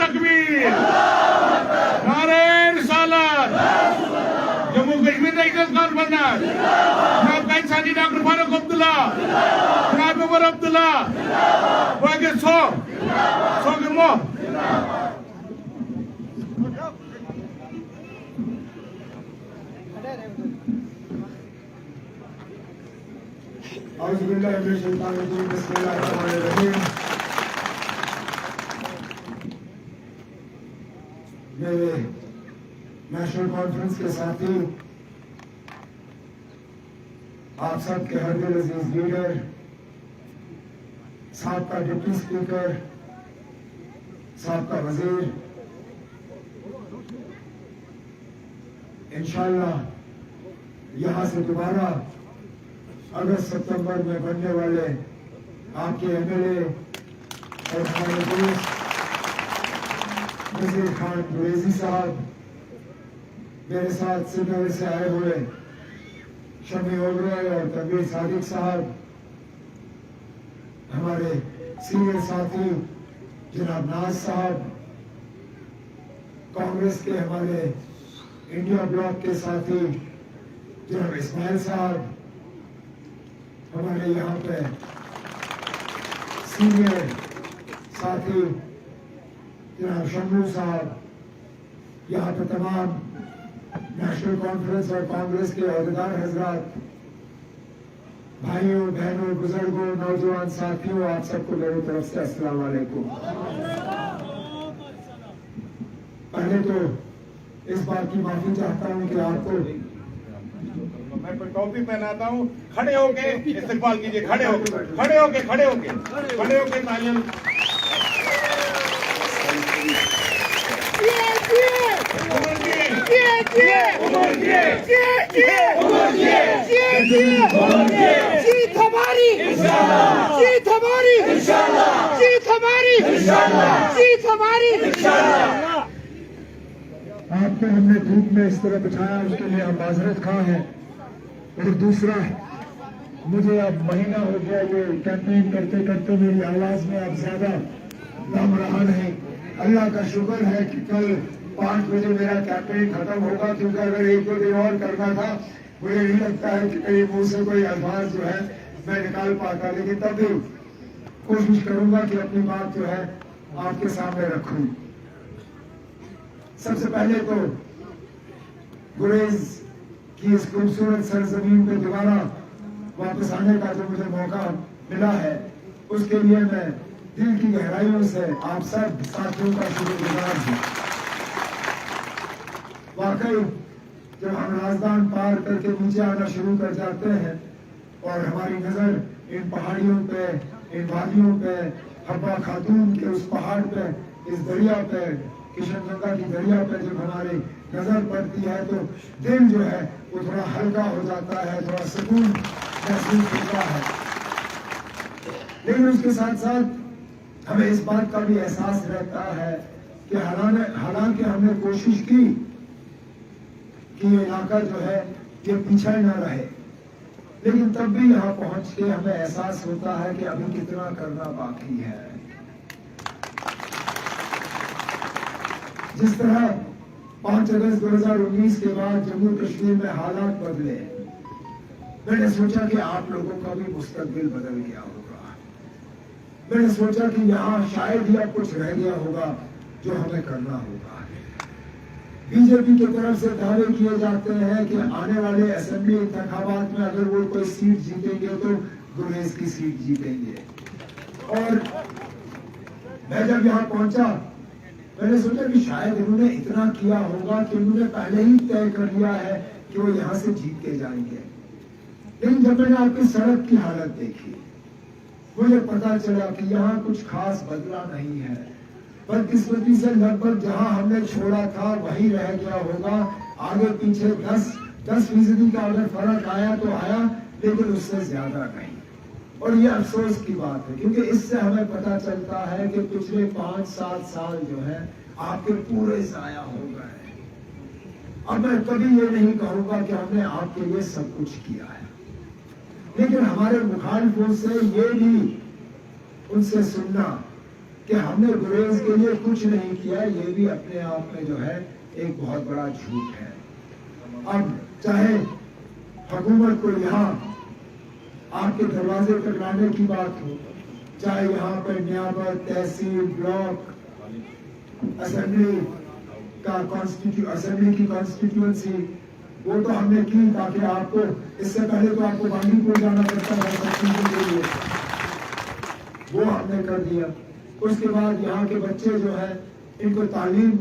तकबीर, नारे रिसालत, जम्मू कश्मीर नेशनल कॉन्फ्रेंस, जनाब का इंसानी डॉक्टर फारूक अब्दुल्ला, जनाब उमर अब्दुल्ला, वागे 100 गिरमो। मेरे नेशनल कॉन्फ्रेंस के साथी, आप सब के हर दिल अजीज लीडर, साबका डिप्टी स्पीकर, साबका वजीर, इंशाअल्लाह यहां से दोबारा अगस्त सितंबर में बनने वाले आपके एमएलए और हमारे दोस्त नजीर खान कुरैशी साहब, मेरे साथ श्रीनगर से आए हुए शमी ओबराय और तनवीर सादिक साहब, हमारे सीनियर साथी जनाब नाज साहब, कांग्रेस के हमारे इंडिया ब्लॉक के साथी जनाब इस्माइल साहब, हमारे यहाँ पे सीनियर साथी जनाब शम्मू साहब, यहाँ पे तमाम नेशनल कॉन्फ्रेंस और कांग्रेस के अहदेदार हजरात, भाइयों बहनों बुजुर्गों नौजवान साथियों, आप सबको मेरी तरफ से अस्सलाम वालेकुम। पहले तो इस बात की माफी चाहता हूँ कि आपको मैं टॉपी पहनाता हूँ, खड़े होके इस्तेमाल कीजिए, खड़े होके तालियां। जीत हमारी, जीत हमारी, जीत हमारी, जीत हमारी। आपको हमने धूप में इस तरह बिठाया, उसके लिए हम माजरत खा हैं। और दूसरा, मुझे अब महीना हो गया ये कैंपेन करते करते, मेरी आवाज में अब ज्यादा दम रहा नहीं। अल्लाह का शुक्र है कि कल 5 बजे मेरा कैंपेन खत्म होगा, क्योंकि अगर 1-2 दिन और करना था, मुझे नहीं लगता है कि कहीं मुंह से कोई अल्फाज जो है मैं निकाल पाता, लेकिन तब भी कोशिश करूंगा कि अपनी बात जो है आपके सामने रखूं। सबसे पहले तो गुरेज की इस खूबसूरत सरजमीन पे दोबारा वापस आने का जो मुझे मौका मिला है, उसके लिए मैं दिल की गहराइयों से आप सब साथियों का शुक्रगुजार हूँ। वाकई जब हम राजदान पार करके नीचे आना शुरू कर जाते हैं और हमारी नजर इन पहाड़ियों पे, इन वादियों पे, हब्बा खातून के उस पहाड़ पे, इस दरिया पे, किशनगंगा की दरिया पे जब हमारी नजर पड़ती है, तो दिल जो है वो थोड़ा हल्का हो जाता है, थोड़ा सुकून महसूस होता है। लेकिन उसके साथ साथ हमें इस बात का भी एहसास रहता है कि हालांकि हमने कोशिश की कि ये इलाका जो है ये पीछे न रहे, लेकिन तब भी यहाँ पहुंच के हमें एहसास होता है कि अभी कितना करना बाकी है। जिस तरह 5 अगस्त 2019 के बाद जम्मू कश्मीर में हालात बदले, मैंने सोचा कि आप लोगों का भी मुस्तकबिल बदल गया होगा। मैंने सोचा कि यहाँ शायद ही अब कुछ रह गया होगा जो हमें करना होगा। बीजेपी की तरफ से दावे किए जाते हैं कि आने वाले असेंबली इंतखाबात में अगर वो कोई सीट जीतेंगे तो गुरेज की सीट जीतेंगे। और मैं जब यहाँ पहुंचा, मैंने सोचा कि शायद इन्होंने इतना किया होगा कि उन्होंने पहले ही तय कर लिया है कि वो यहाँ से जीत के जाएंगे। लेकिन जब मैंने आपकी सड़क की हालत देखी, मुझे पता चला कि यहाँ कुछ खास बदला नहीं है। बदकिस्मती से लगभग जहां हमने छोड़ा था वही रह गया होगा। आगे पीछे 10% का अगर फर्क आया तो आया, लेकिन उससे ज्यादा नहीं। और ये अफसोस की बात है, क्योंकि इससे हमें पता चलता है कि पिछले 5-7 साल जो है आपके पूरे जाया हो गए। अब मैं कभी ये नहीं कहूंगा कि हमने आपके लिए सब कुछ किया है, लेकिन हमारे मुखालिफों से ये भी उनसे सुनना कि हमने गुरेज के लिए कुछ नहीं किया, ये भी अपने आप में जो है एक बहुत बड़ा झूठ है। अब चाहे हुकूमत को यहाँ आपके दरवाजे तक लाने की बात हो, चाहे यहाँ पर नियामत, तहसील, ब्लॉक, असेंबली की कॉन्स्टिट्यूएंसी, वो तो हमने की ताकि आपको, इससे पहले तो आपको बांदीपुर जाना पड़ता था सब चीजों के लिए, वो हमने कर दिया। उसके बाद यहाँ के बच्चे जो है इनको तालीम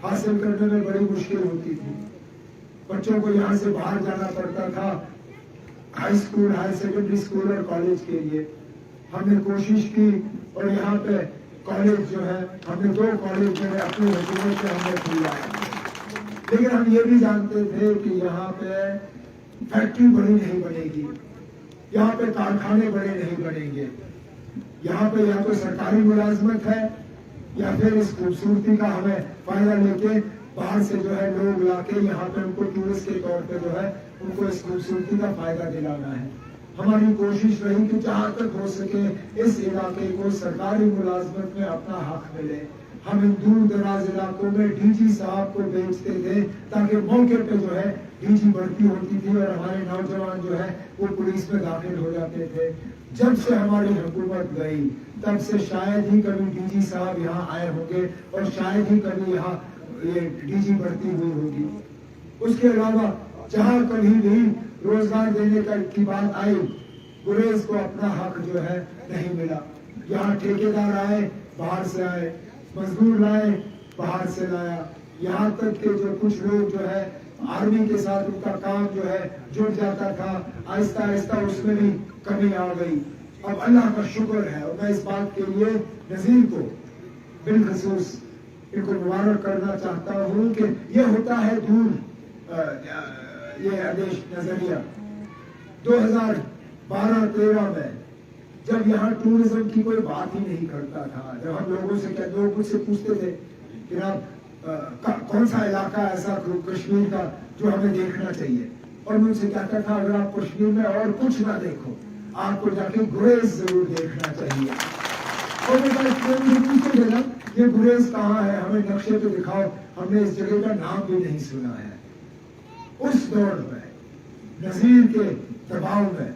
हासिल करने में बड़ी मुश्किल होती थी, बच्चों को यहाँ से बाहर जाना पड़ता था high school, higher secondary school और कॉलेज के लिए। हमने कोशिश की और यहाँ पे कॉलेज जो है, हमने 2 कॉलेज जो है अपनी हुकूमत से हमने खुलवाया, लेकिन हम ये भी जानते थे कि यहाँ पे फैक्ट्री बड़ी नहीं बनेगी, यहाँ पे कारखाने बड़े नहीं बनेंगे, यहाँ पे या तो सरकारी मुलाजमत है या फिर इस खूबसूरती का हमें फायदा लेके बाहर से जो है लोग लाके यहाँ पे उनको टूरिस्ट के तौर पे जो है उनको इस खूबसूरती का फायदा दिलाना है। हमारी कोशिश रही कि जहाँ तक हो सके इस इलाके को सरकारी मुलाजमत में अपना हक मिले। हम इन दूर दराज इलाकों में डीजी साहब को भेजते थे ताकि मौके पे जो है डीजी भर्ती होती थी और हमारे नौजवान जो है वो पुलिस में दाखिल हो जाते थे। जब से हमारी हुकूमत गई तब से शायद ही कभी डीजी साहब यहाँ आए होंगे और शायद ही कभी यहाँ ये डीजी भर्ती हुई होगी। उसके अलावा जहाँ कभी भी रोजगार देने की बात आई, गुरेज को अपना हक जो है नहीं मिला। यहाँ ठेकेदार आए, बाहर से आए, मजदूर लाए, बाहर से लाया, यहाँ तक कि जो कुछ लोग जो है आर्मी के साथ उनका काम जो है जुड़ जाता था, आहिस्ता आहिस्ता उसमें भी कमी आ गई। अब अल्लाह का शुक्र है और मैं इस बात के लिए नजीर को बिलखसूस इनको मुबारक करना चाहता हूँ कि ये होता है दूर ये आदेश नजरिया 2012-13 में जब यहाँ टूरिज्म की कोई बात ही नहीं करता था, जब हम लोगों से क्या लोग मुझसे पूछते थे कि आप कौन सा इलाका ऐसा कश्मीर का जो हमें देखना चाहिए, और मुझसे कहता था अगर आप कश्मीर में और कुछ ना देखो आपको जाके गुरेज जरूर देखना चाहिए। और मुझे पूछते थे ना ये गुरेज कहाँ है, हमें नक्शे पे दिखाओ, हमने इस जगह का नाम भी नहीं सुना है। उस दौर में नजीर के दबाव में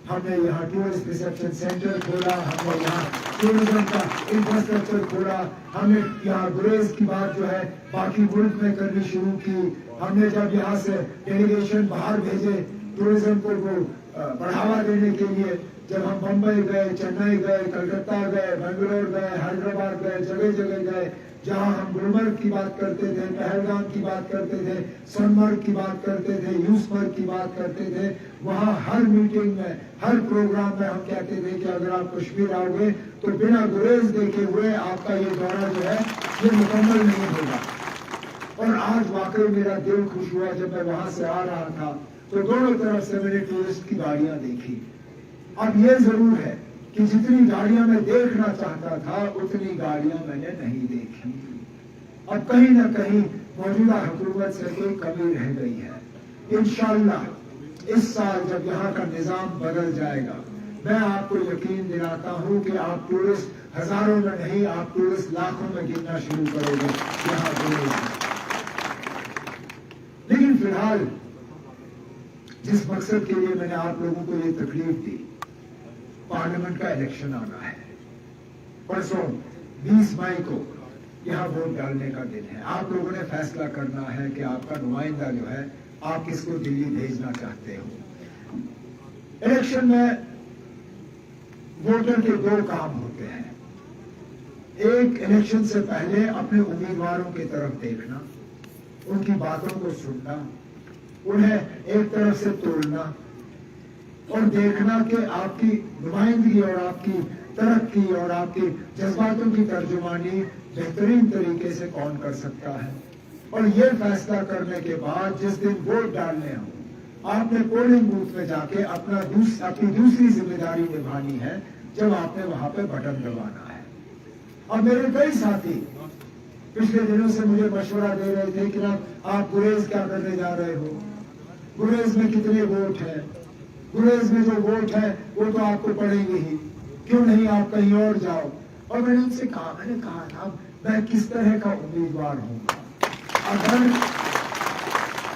हमने यहाँ टूरिस्ट रिसेप्शन सेंटर खोला, हमने यहाँ टूरिज्म का इंफ्रास्ट्रक्चर खोला, हमने यहाँ गुरेज की बात जो है बाकी मुल्क में करनी शुरू की। हमने जब यहाँ से डेलीगेशन बाहर भेजे टूरिज्म को बढ़ावा देने के लिए, जब हम बम्बई गए, चेन्नई गए, कलकत्ता गए, बेंगलोर गए, हैदराबाद गए, जगह जगह गए, जहां हम गुलमर्ग की बात करते थे, पहलगाम की बात करते थे, सोनमर्ग की बात करते थे, यूसमर्ग की बात करते थे, वहां हर मीटिंग में, हर प्रोग्राम में हम कहते थे कि अगर आप कश्मीर आओगे तो बिना गुरेज देखे हुए आपका ये दौरा जो है ये मुकम्मल नहीं होगा। और आज वाकई मेरा दिल खुश हुआ जब मैं वहां से आ रहा था तो दोनों तरफ से मैंने टूरिस्ट की गाड़ियां देखी। अब ये जरूर है कि जितनी गाड़ियां मैं देखना चाहता था उतनी गाड़ियां मैंने नहीं देखी। अब कहीं ना कहीं मौजूदा हुकूमत से कोई कमी रह गई है। इंशाअल्लाह इस साल जब यहाँ का निजाम बदल जाएगा, मैं आपको यकीन दिलाता हूँ कि आप टूरिस्ट हजारों में नहीं, आप टूरिस्ट लाखों में गिनना शुरू करोगे यहाँ। लेकिन फिलहाल जिस मकसद के लिए मैंने आप लोगों को ये तकलीफ दी, पार्लियामेंट का इलेक्शन आना है। परसों 20 मई को यहाँ वोट डालने का दिन है। आप लोगों ने फैसला करना है कि आपका नुमाइंदा जो है आप किसको दिल्ली भेजना चाहते हो। इलेक्शन में वोटर के 2 काम होते हैं। एक, इलेक्शन से पहले अपने उम्मीदवारों की तरफ देखना, उनकी बातों को सुनना, उन्हें एक तरफ से तोड़ना और देखना कि आपकी नुमाइंदगी और आपकी तरक्की और आपके जज्बातों की तर्जुमानी बेहतरीन तरीके से कौन कर सकता है। और ये फैसला करने के बाद जिस दिन वोट डालने हो, आपने पोलिंग बूथ में जाके अपनी दूसरी जिम्मेदारी निभानी है जब आपने वहां पे बटन दबाना है। अब मेरे कई साथी पिछले दिनों से मुझे मशवरा दे रहे थे कि ना आप गुरेज क्या करने जा रहे हो, गुरेज में कितने वोट हैं, गुरेज में जो वोट है वो तो आपको पड़ेंगे ही, क्यों नहीं आप कहीं और जाओ। और मैंने उनसे कहा, मैंने कहा था मैं किस तरह का उम्मीदवार हूँ।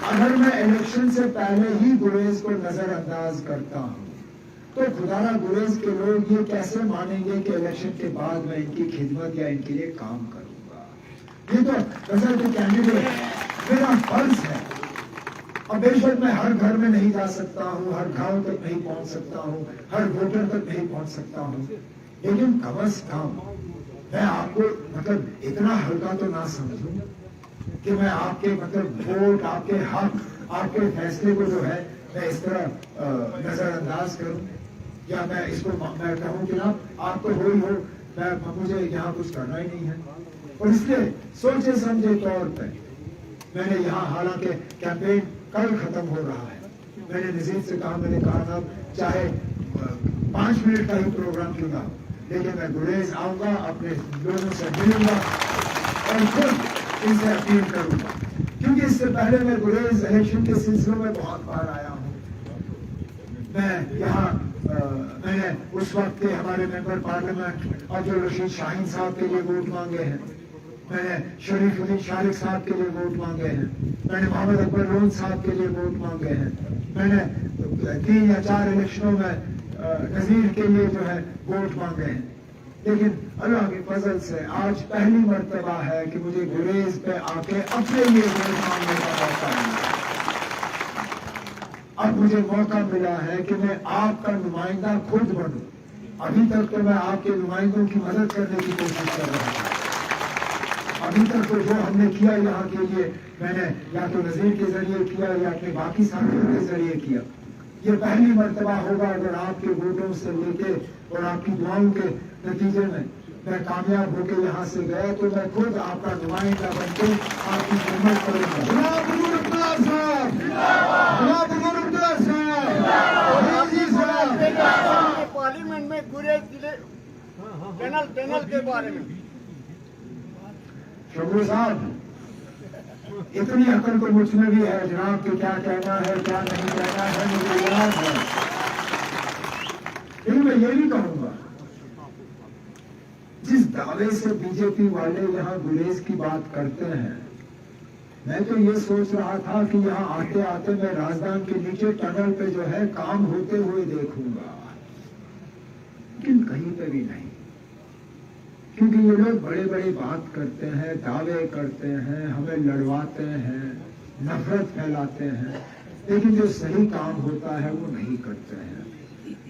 अगर मैं इलेक्शन से पहले ही गुरेज को नजरअंदाज करता हूँ तो खुदारा गुरेज के लोग ये कैसे मानेंगे कि इलेक्शन के बाद मैं इनकी खिदमत या इनके लिए काम करूंगा। ये तो गजल के कैंडिडेट मेरा फर्ज है। अब बेशक मैं हर घर में नहीं जा सकता हूँ, हर गांव तक नहीं पहुंच सकता हूँ, हर वोटर तक नहीं पहुंच सकता हूँ, लेकिन कम से कम मैं आपको मतलब इतना हल्का तो ना समझूं कि मैं आपके मतलब वोट, आपके हक, आपके फैसले को जो है मैं इस तरह नजरअंदाज करूं, या मैं इसको मैं कहूं कि ना आप तो हो ही हो, मुझे यहाँ कुछ करना ही नहीं है। और इसलिए सोचे समझे तौर पर मैंने यहाँ, हालांकि कैंपेन कल खत्म हो रहा है, मैंने नजीर से कहा, मैंने कहा ना चाहे 5 मिनट का ही प्रोग्राम क्यों ना हो, लेकिन मैं गुरेज आऊंगा, अपने लोगों से मिलूंगा और खुद इनसे अपील करूंगा, क्योंकि इससे पहले मैं गुरेज इलेक्शन के सिलसिले में बहुत बार आया हूं। मैं यहाँ मैंने उस वक्त के हमारे मेंबर पार्लियामेंट अब्दुल रशीद शाहीन साहब के लिए वोट मांगे हैं, मैंने शरीफुद्दीन शारिक साहब के लिए वोट मांगे हैं, मैंने मोहम्मद अकबर लोन साहब के लिए वोट मांगे हैं, मैंने 3 या 4 इलेक्शनों में नजीर के लिए जो है वोट मांगे हैं। लेकिन अल्लाह के फजल से आज पहली मर्तबा है कि मुझे गुरेज पे आके अपने लिए वोट मांगने का मौका मिला। अब मुझे मौका मिला है कि मैं आपका नुमाइंदा खुद बनूं। अभी तक तो मैं आपके नुमाइंदों की मदद करने की कोशिश कर रहा था। अभी तक तो जो हमने किया यहाँ के लिए, मैंने या तो नजीर के जरिए किया या अपने बाकी साथियों के जरिए किया। ये पहली मर्तबा होगा अगर आपके वोटों से लेके और आपकी दुआओं के नतीजे में मैं कामयाब होकर यहाँ से गया तो मैं खुद आपका नुमाइंदा बनके आपकी खिदमत करूंगा। पार्लियामेंट में गुरेज जिले टनल के बारे में शबू साहब, इतनी अकल तो मुझ में भी है जनाब कि क्या कहना है क्या नहीं कहना है मुझे याद है। लेकिन मैं ये भी कहूंगा, जिस दावे से बीजेपी वाले यहाँ गुरेज की बात करते हैं, मैं तो ये सोच रहा था कि यहाँ आते आते मैं राजधानी के नीचे टनल पे जो है काम होते हुए देखूंगा, लेकिन कहीं पे भी नहीं, क्योंकि ये लोग बड़े बड़े बात करते हैं, दावे करते हैं, हमें लड़वाते हैं, नफरत फैलाते हैं, लेकिन जो सही काम होता है वो नहीं करते हैं।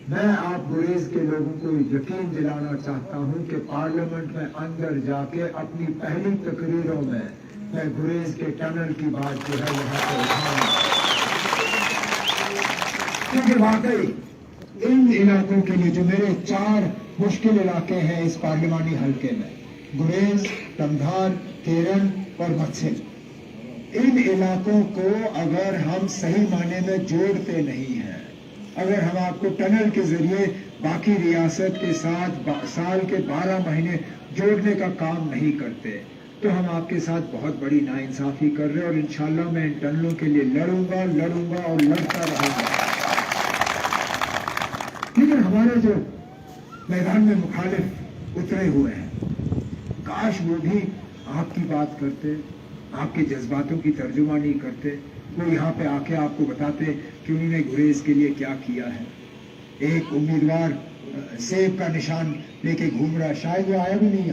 मैं आप गुरेज के लोगों को यकीन दिलाना चाहता हूं कि पार्लियामेंट में अंदर जाके अपनी पहली तकरीरों में मैं गुरेज के टनल की बात जो है यहाँ पे उठाऊंगा, क्योंकि वाकई इन इलाकों के लिए जो मेरे 4 मुश्किल इलाके हैं इस पार्लिमानी हलके में, गुरेज, तमधार, केरन और मत्सिल, इन इलाकों को अगर हम सही माने में जोड़ते नहीं हैं, अगर हम आपको टनल के जरिए बाकी रियासत के साथ साल के 12 महीने जोड़ने का काम नहीं करते, तो हम आपके साथ बहुत बड़ी नाइंसाफी कर रहे हैं। और इंशाल्लाह मैं इन टनलों के लिए लड़ूंगा और लड़ता रहूंगा। लेकिन हमारे जो मैदान में मुखालिफ उतरे हुए हैं, काश वो भी आपकी बात करते, आपके जज्बातों की तर्जुमानी करते, वो यहाँ पे आके आपको बताते कि उन्होंने गुरेज के लिए क्या किया है। एक उम्मीदवार सेब का निशान लेके घूम रहा है, शायद वो आया भी नहीं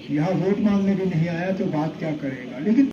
यहाँ वोट मांगने भी नहीं आया, तो बात क्या करेगा। लेकिन